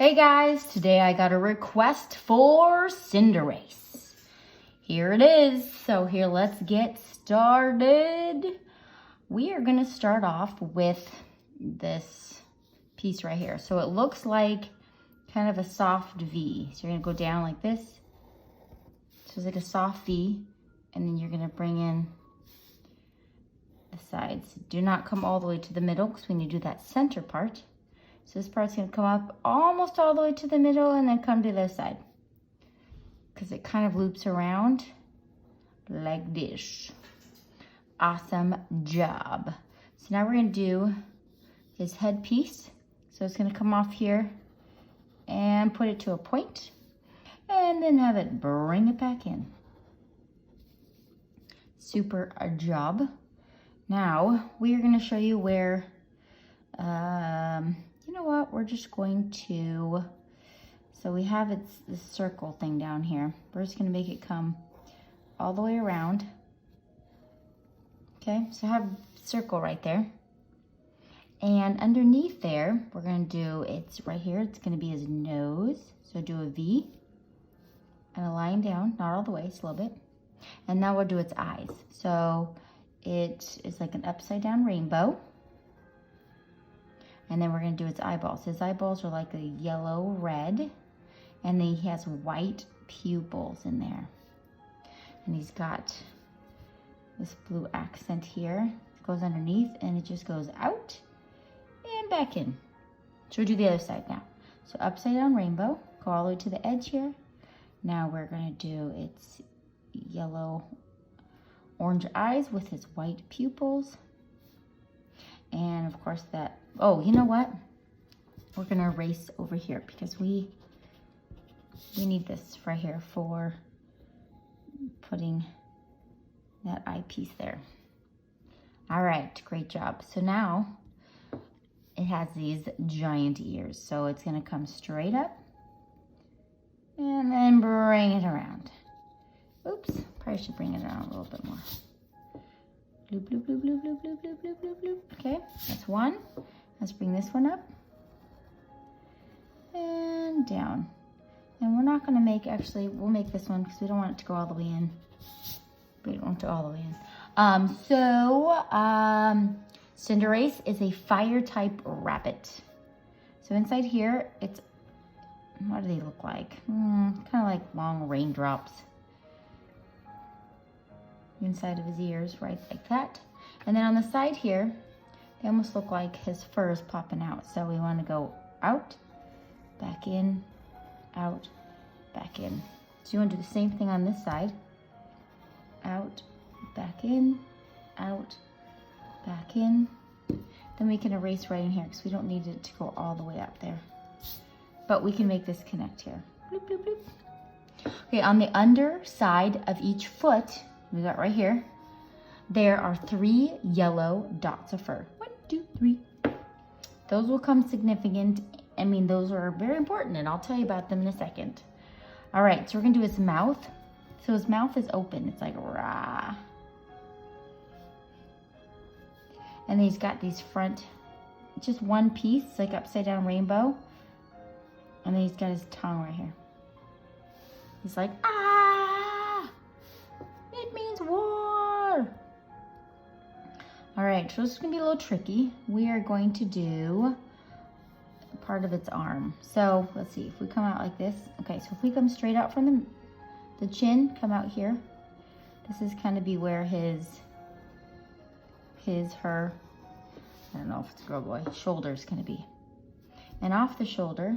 Hey guys, today I got a request for Cinderace. Here it is. So here, let's get started. We are gonna start off with this piece right here. So it looks like kind of a soft V. So you're gonna go down like this. So it's like a soft V, and then you're gonna bring in the sides. Do not come all the way to the middle, because when you do that center part, so this part's gonna come up almost all the way to the middle and then come to this side, because it kind of loops around like this. Awesome job. So now we're gonna do his head piece. So it's gonna come off here and put it to a point, and then have it bring it back in. Super job. Now we are gonna show you where, you know what, we're just going to, so we have this circle thing down here. We're just gonna make it come all the way around. Okay, so have a circle right there. And underneath there, we're gonna do, it's right here, it's gonna be his nose. So do a V and a line down, not all the way, just a little bit. And now we'll do its eyes. So it is like an upside down rainbow. And then we're gonna do its eyeballs. His eyeballs are like a yellow red, and then he has white pupils in there. And he's got this blue accent here. It goes underneath and it just goes out and back in. So we'll do the other side now. So upside down rainbow, go all the way to the edge here. Now we're gonna do its yellow orange eyes with his white pupils. And of course that, oh, you know what? We're gonna erase over here, because we need this right here for putting that eyepiece there. All right, great job. So now it has these giant ears. So it's gonna come straight up and then bring it around. Oops, probably should bring it around a little bit more. Bloop, bloop, bloop, bloop, bloop, bloop, bloop, bloop, bloop, bloop. Okay, that's one. Let's bring this one up and down. And we're not gonna make, actually, we'll make this one because we don't want it to go all the way in. We don't want it all the way in. Cinderace is a fire type rabbit. So inside here, it's, what do they look like? Kind of like long raindrops inside of his ears, right like that. And then on the side here, they almost look like his fur is popping out. So we want to go out, back in, out, back in. So you want to do the same thing on this side. Out, back in, out, back in. Then we can erase right in here, because we don't need it to go all the way up there. But we can make this connect here. Bloop, bloop, bloop. Okay, on the underside of each foot, we got right here, there are 3 yellow dots of fur. 1, 2, 3. Those will come significant. I mean, those are very important, and I'll tell you about them in a second. All right, so we're gonna do his mouth. So his mouth is open. It's like rah. And then he's got these front, just one piece, like upside down rainbow. And then he's got his tongue right here. He's like, ah! It means war! All right, so this is gonna be a little tricky. We are going to do part of its arm. So let's see, if we come out like this. Okay, so if we come straight out from the chin, come out here. This is kind of be where her, I don't know if it's a girl or boy, shoulder is gonna be. And off the shoulder,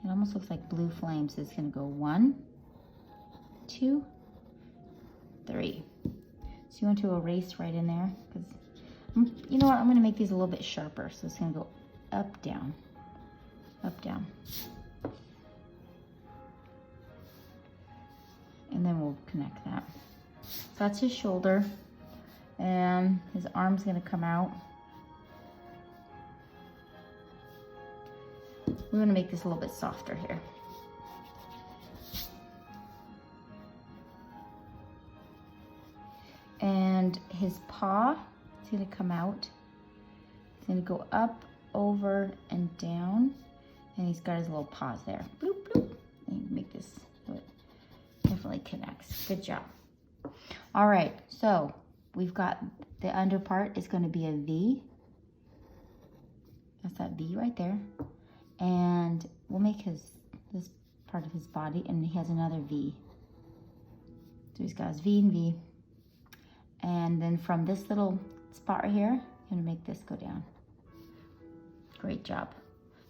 it almost looks like blue flames. So it's gonna go 1, 2, 3. So you want to erase right in there, because you know what, I'm gonna make these a little bit sharper. So it's gonna go up, down, up, down. And then we'll connect that. So that's his shoulder, and his arm's gonna come out. We're gonna make this a little bit softer here. And his paw is gonna come out. It's gonna go up, over, and down. And he's got his little paws there. Bloop, bloop. And you make this so it definitely connects. Good job. All right, so we've got the under part is going to be a V. That's that V right there. And we'll make this part of his body, and he has another V. So he's got his V and V. And then from this little spot right here, I'm gonna make this go down. Great job.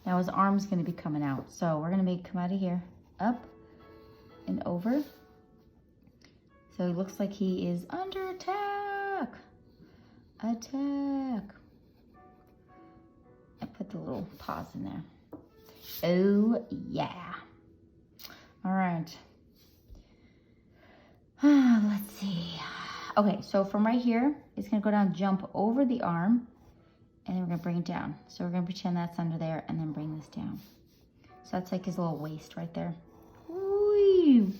Now his arm's gonna be coming out. So we're gonna make it come out of here, up and over. So it looks like he is under attack. Attack. I put the little paws in there. Oh yeah. All right. Let's see. Okay, so from right here, it's gonna go down, jump over the arm, and then we're gonna bring it down. So we're gonna pretend that's under there and then bring this down. So that's like his little waist right there. Whee!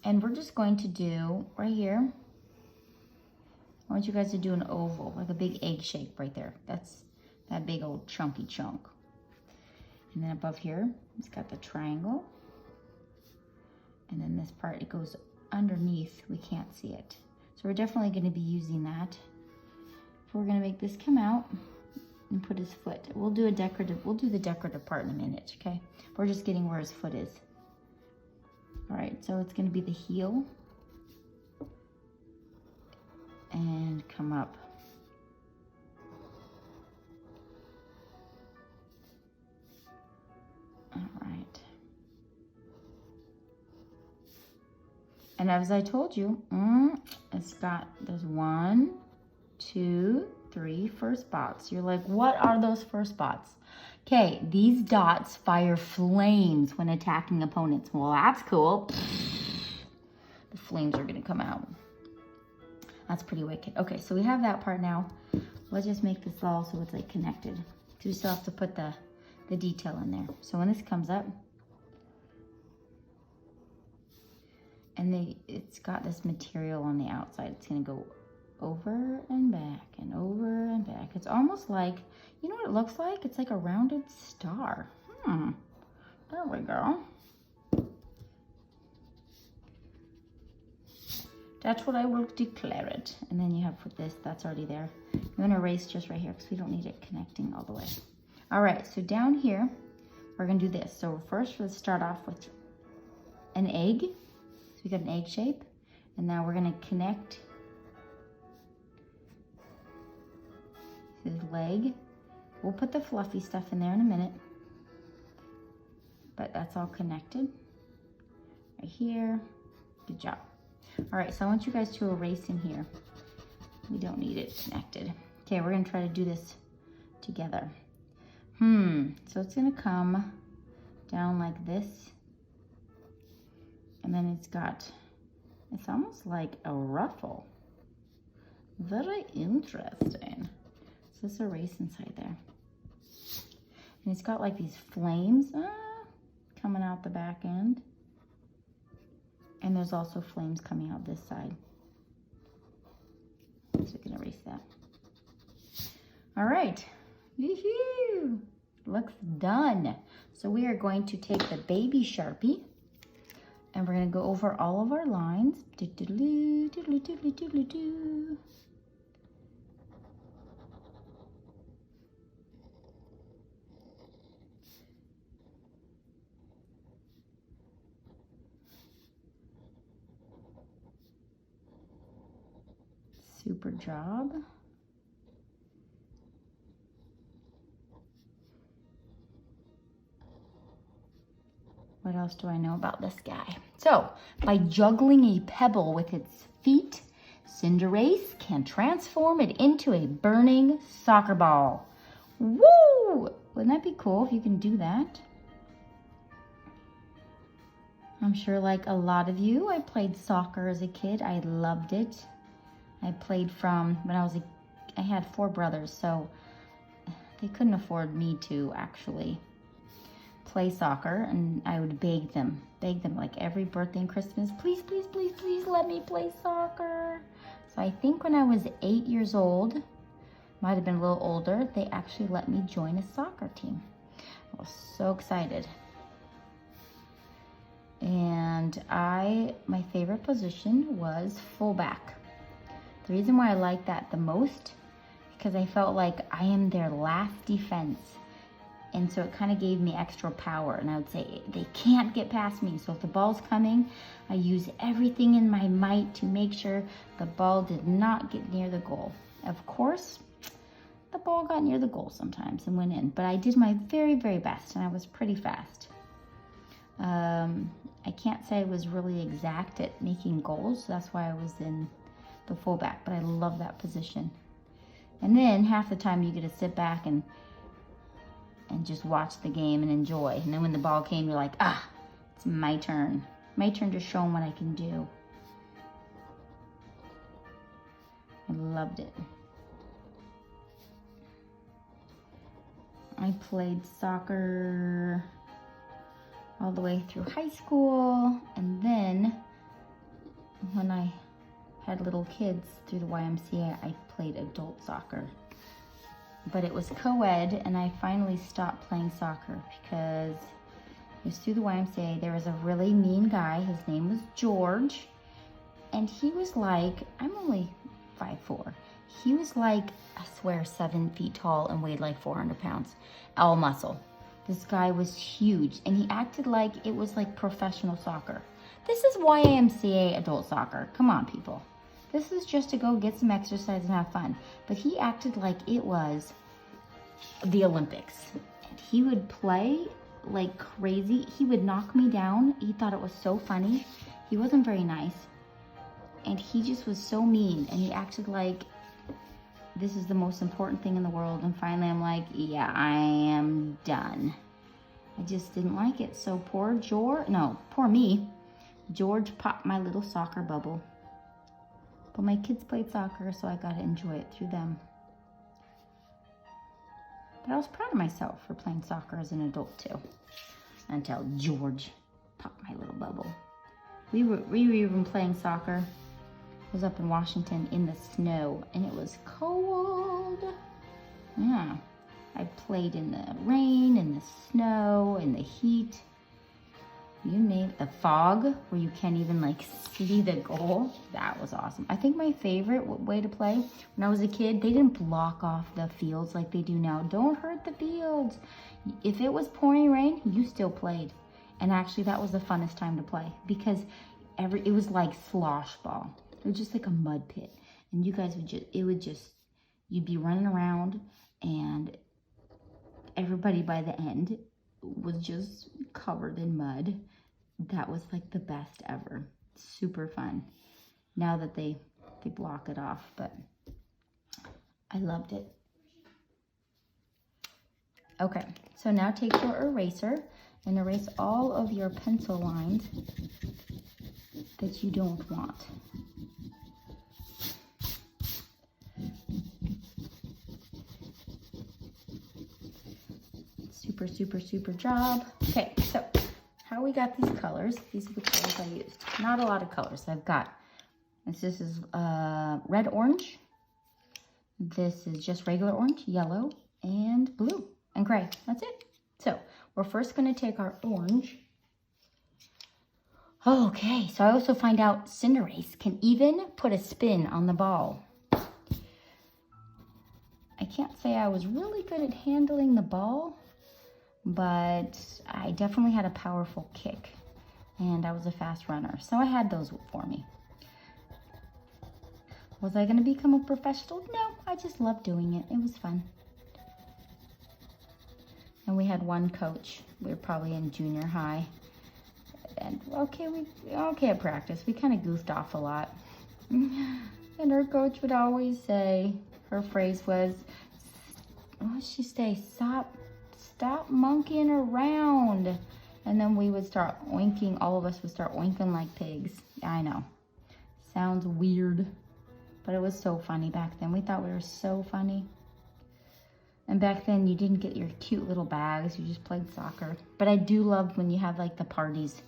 And we're just going to do right here. I want you guys to do an oval, like a big egg shape right there. That's that big old chunky chunk. And then above here, it's got the triangle. And then this part, it goes underneath. We can't see it. So we're definitely going to be using that. So we're going to make this come out and put his foot. We'll do the decorative part in a minute, okay? We're just getting where his foot is. All right, so it's going to be the heel and come up. All right. And as I told you, there's 1, 2, 3 first spots. You're like, what are those first spots? Okay, these dots fire flames when attacking opponents. Well, that's cool. The flames are gonna come out. That's pretty wicked. Okay, so we have that part now. Let's just make this all so it's like connected. So we still have to put the detail in there. So when this comes up, and it's got this material on the outside. It's gonna go over and back and over and back. It's almost like, you know what it looks like? It's like a rounded star. There we go. That's what I will declare it. And then you have for this, that's already there. I'm gonna erase just right here because we don't need it connecting all the way. All right, so down here, we're gonna do this. So first, let's start off with an egg. So we got an egg shape, and now we're gonna connect his leg. We'll put the fluffy stuff in there in a minute, but that's all connected right here. Good job. All right, so I want you guys to erase in here. We don't need it connected. Okay, we're gonna try to do this together. So it's gonna come down like this. And then it's almost like a ruffle. Very interesting. So let's erase inside there. And it's got like these flames coming out the back end. And there's also flames coming out this side. So we can erase that. All right. Woohoo! Looks done. So we are going to take the baby Sharpie and we're going to go over all of our lines. Super job. What else do I know about this guy? So, by juggling a pebble with its feet, Cinderace can transform it into a burning soccer ball. Woo! Wouldn't that be cool if you can do that? I'm sure like a lot of you, I played soccer as a kid. I loved it. I played from when I had 4 brothers, so they couldn't afford me to actually play soccer, and I would beg them like every birthday and Christmas, please, please, please, please let me play soccer. So I think when I was 8 years old, might have been a little older, they actually let me join a soccer team. I was so excited. And my favorite position was fullback. The reason why I liked that the most, because I felt like I am their last defense. And so it kind of gave me extra power. And I would say, they can't get past me. So if the ball's coming, I use everything in my might to make sure the ball did not get near the goal. Of course, the ball got near the goal sometimes and went in. But I did my very, very best, and I was pretty fast. I can't say I was really exact at making goals. So that's why I was in the fullback. But I love that position. And then half the time you get to sit back and just watch the game and enjoy. And then when the ball came, you're like, it's my turn. My turn to show them what I can do. I loved it. I played soccer all the way through high school. And then when I had little kids through the YMCA, I played adult soccer. But it was co-ed, and I finally stopped playing soccer because it was through the YMCA. There was a really mean guy. His name was George, and he was like, I'm only 5'4". He was like, I swear, 7 feet tall and weighed like 400 pounds, all muscle. This guy was huge, and he acted like it was like professional soccer. This is YMCA adult soccer. Come on, people. This is just to go get some exercise and have fun. But he acted like it was the Olympics. And he would play like crazy. He would knock me down. He thought it was so funny. He wasn't very nice. And he just was so mean. And he acted like this is the most important thing in the world. And finally I'm like, yeah, I am done. I just didn't like it. So poor me. George popped my little soccer bubble. But my kids played soccer, so I got to enjoy it through them. But I was proud of myself for playing soccer as an adult too. Until George popped my little bubble. We were even playing soccer. I was up in Washington in the snow, and it was cold. Yeah. I played in the rain, in the snow, in the heat. You name it. The fog, where you can't even like see the goal. That was awesome. I think my favorite way to play when I was a kid, they didn't block off the fields like they do now. Don't hurt the fields. If it was pouring rain, you still played. And actually that was the funnest time to play because it was like slosh ball. It was just like a mud pit. And you guys you'd be running around, and everybody by the end was just covered in mud. That was like the best ever. Super fun. Now that they block it off, but I loved it. Okay, so now take your eraser and erase all of your pencil lines that you don't want. Super job. Okay, so how we got these colors. These are the colors I used. Not a lot of colors. This is red, orange. This is just regular orange, yellow, and blue, and gray. That's it. So we're first going to take our orange. Okay, so I also find out Cinderace can even put a spin on the ball. I can't say I was really good at handling the ball, but I definitely had a powerful kick, and I was a fast runner, so I had those for me. Was I going to become a professional? No, I just loved doing it. It was fun. And we had one coach. We were probably in junior high, and okay at practice. We kind of goofed off a lot, and our coach would always say, her phrase was, what did she say? Stop monkeying around. And then we would start oinking. All of us would start oinking like pigs. I know. Sounds weird. But it was so funny back then. We thought we were so funny. And back then you didn't get your cute little bags. You just played soccer. But I do love when you have like the parties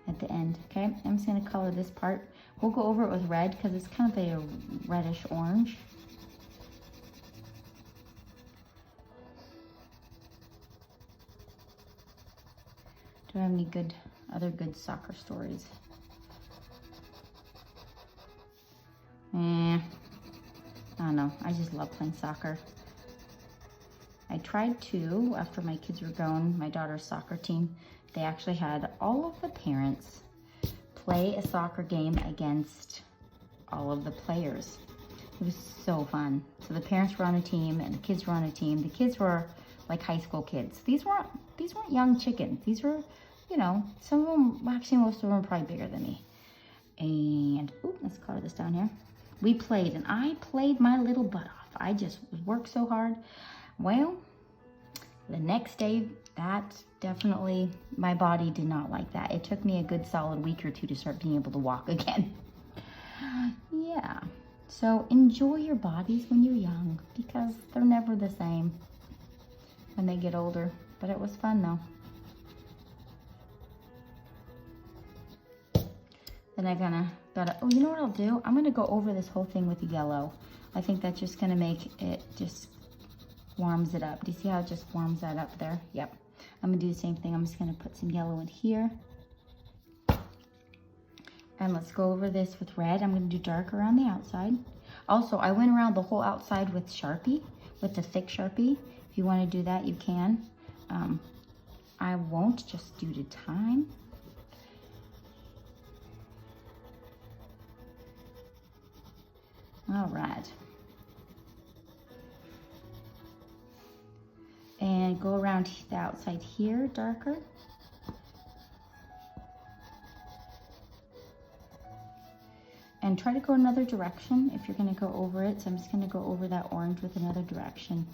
at the end. Okay, I'm just going to color this part. We'll go over it with red because it's kind of a reddish orange. Do I have any other good soccer stories? I don't know. I just love playing soccer. I tried to, after my kids were grown, my daughter's soccer team, they actually had all of the parents play a soccer game against all of the players. It was so fun. So the parents were on a team and the kids were on a team. The kids were like high school kids. These weren't young chickens. These were, you know, some of them, actually most of them were probably bigger than me. And, ooh, let's color this down here. We played, and I played my little butt off. I just worked so hard. Well, the next day, that definitely, my body did not like that. It took me a good solid week or two to start being able to walk again. Yeah, so enjoy your bodies when you're young, because they're never the same when they get older. But it was fun though. Then I gotta, oh, you know what I'll do? I'm gonna go over this whole thing with yellow. I think that's just gonna make it just warms it up. Do you see how it just warms that up there? Yep. I'm gonna do the same thing. I'm just gonna put some yellow in here. And let's go over this with red. I'm gonna do dark around the outside. Also, I went around the whole outside with Sharpie, with the thick Sharpie. If you wanna do that, you can. I won't, just due to time. All right. And go around the outside here, darker. And try to go another direction if you're gonna go over it. So I'm just gonna go over that orange with another direction.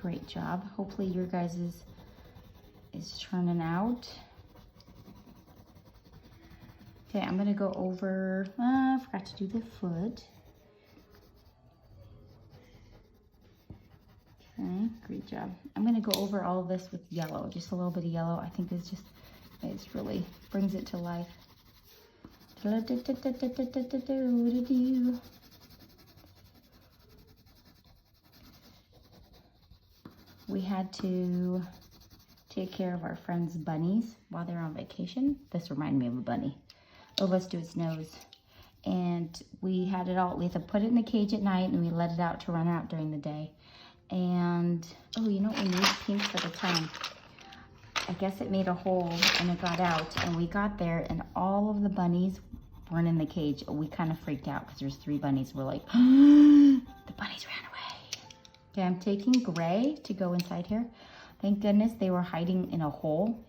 Great job. Hopefully your guys' is turning out. Okay, I'm gonna go over, I forgot to do the foot. Okay, great job. I'm gonna go over all of this with yellow, just a little bit of yellow. I think it's just, it's really brings it to life. We had to take care of our friends' bunnies while they're on vacation. This reminded me of a bunny. Oh, let's do its nose. And we had to put it in the cage at night and we let it out to run out during the day. And, oh, you know what we need? Pink for the tongue. I guess it made a hole and it got out. And we got there and all of the bunnies weren't in the cage. We kind of freaked out because there's 3 bunnies. We're like, the bunnies ran away. Okay, I'm taking gray to go inside here. Thank goodness they were hiding in a hole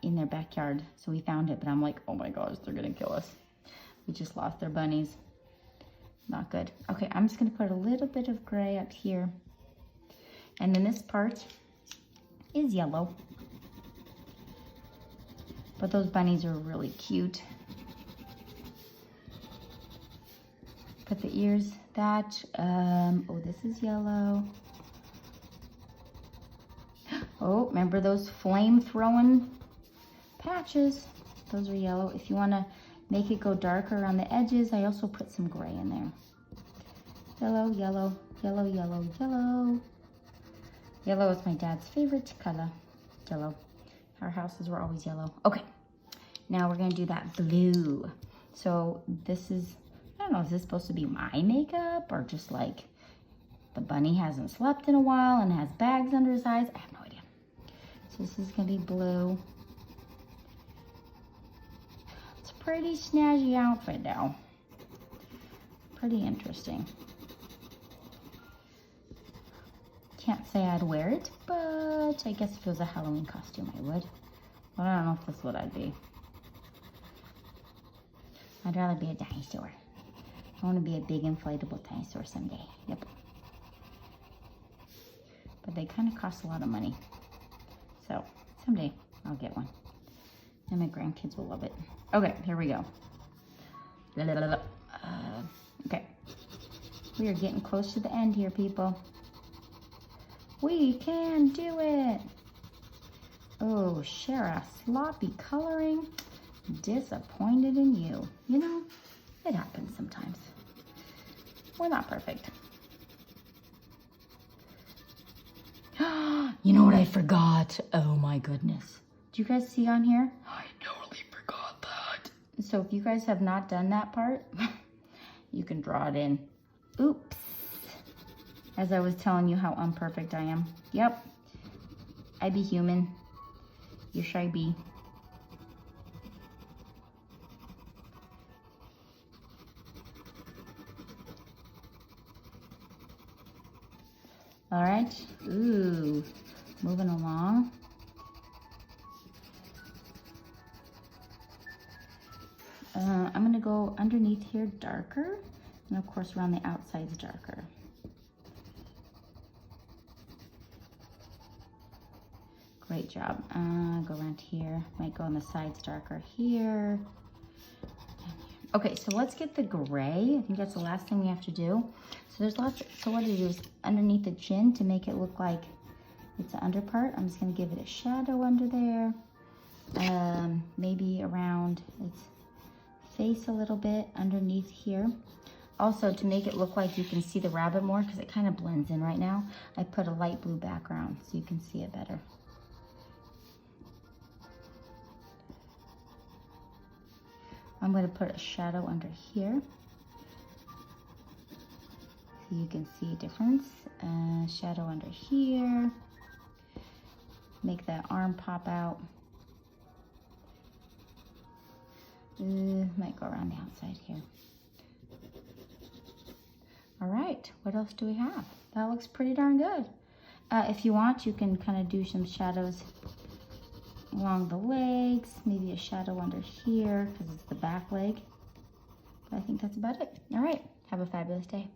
in their backyard. So we found it, but I'm like, oh my gosh, they're gonna kill us. We just lost their bunnies. Not good. Okay, I'm just gonna put a little bit of gray up here. And then this part is yellow. But those bunnies are really cute. Put the ears, that, oh, this is yellow. Oh, remember those flame throwing patches? Those are yellow. If you wanna make it go darker around the edges, I also put some gray in there. Yellow, yellow, yellow, yellow, yellow. Yellow is my dad's favorite color, yellow. Our houses were always yellow. Okay, now we're gonna do that blue. So this is, I don't know, is this supposed to be my makeup or just like the bunny hasn't slept in a while and has bags under his eyes? I have no idea. So this is gonna be blue. It's a pretty snazzy outfit though. Pretty interesting. Can't say I'd wear it, but I guess if it was a Halloween costume, I would. But I don't know if that's what I'd be. I'd rather be a dinosaur. I want to be a big inflatable dinosaur someday. Yep. But they kind of cost a lot of money. So someday I'll get one. And my grandkids will love it. Okay, here we go. Okay. We are getting close to the end here, people. We can do it. Oh, Shara, sloppy coloring. disappointed in you. You know, it happens sometimes. We're not perfect. You know what I forgot? Oh my goodness. Do you guys see on here? I totally forgot that. So if you guys have not done that part, you can draw it in. Oops. As I was telling you how imperfect I am. Yep. I be human. You shy be. All right. Ooh. Moving along. I'm going to go underneath here darker. And of course around the outsides darker. Great job. Go around here. Might go on the sides darker here. Okay, so let's get the gray. I think that's the last thing we have to do. So there's lots, so what I do is underneath the chin to make it look like it's the under part. I'm just gonna give it a shadow under there. Maybe around its face a little bit underneath here. Also, to make it look like you can see the rabbit more, because it kind of blends in right now, I put a light blue background so you can see it better. I'm going to put a shadow under here so you can see a difference. Shadow under here. Make that arm pop out. Might go around the outside here. All right, what else do we have? That looks pretty darn good. If you want, you can kind of do some shadows along the legs, maybe a shadow under here because it's the back leg. But I think that's about it. All right, have a fabulous day.